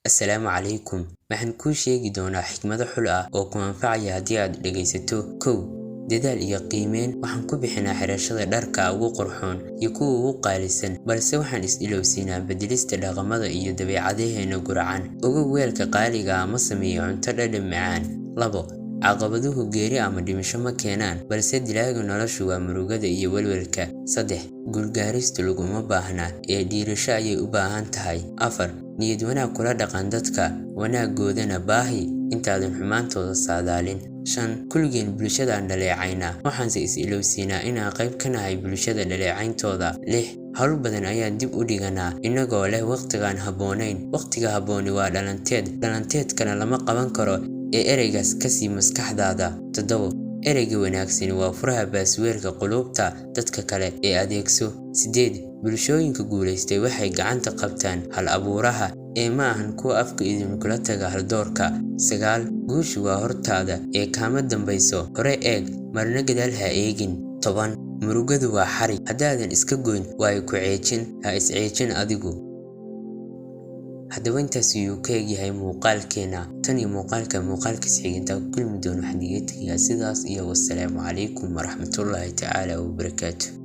Assalaamu calaykum. Waxaan kuu sheegi doonaa xikmado xul ah oo ku anfacaya haddii aad dhegaysato. Kow, dadaal iyo qiimeyn. Waxaan ku bixinaa xirashada dharka ugu qurxoon iyo kuwa ugu qaalisan, balse waxaan is-ilowsiinaa beddelista dhaqamada iyo dabeecadaheena gurcan. Ogow weelka qaaliga ah ma sameeyo cunto dhadhan macaan. Labo, caqabaduhu geeri ama dhimasho ma keenaan, balse dilaaga noloshu waa murugada iyo welwelka. Saddex, guulgaaristu laguma baahna ee dhiirasho ayay u baahan tahay. Afar, niyad wanaag kula dhaqan dadka, wanaagoodana baahi intaadan xumaantooda saadaalin. Shan, kulligeen bulshadaan dhaleecaynaa, waxaanse is-ilowsiinaa inaan qayb ka nahay bulshada dhaleecayntooda. Lix, hawl badan ayaan dib u dhiganaa inagoo leh waqtigaan habboonayn. Waqtiga habbooni waa dhalanteedkana lama qaban karo ee ereygaas ka sii maskaxdaada. Toddobo, ereyga wanaagsani waa furaha baasweerka qulubta dadka kale ee adeegso. Sideed, bulshooyinka guulaystay waxay gacanta qabtaan hal-abuuraha ee ma ahan kuwa afka idinkula taga haldoorka. Sagaal, guushu waa hortaada ee kaama dambayso, hore eeg marna gadaal ha eegin. Toban, murugadu waa xarig, haddaadan iska goyn way ku ceejin, ha is ceejin adigu. Haddaba intaas ayuu ka egyahay muuqaalkeena. Tan iyo muuqaalkaas xiginta ku kulmi doono waxaan iga tegayaa sidaas iyo wassalaamu calaykum waraxmatullaahi tacaala wabarakaatuh.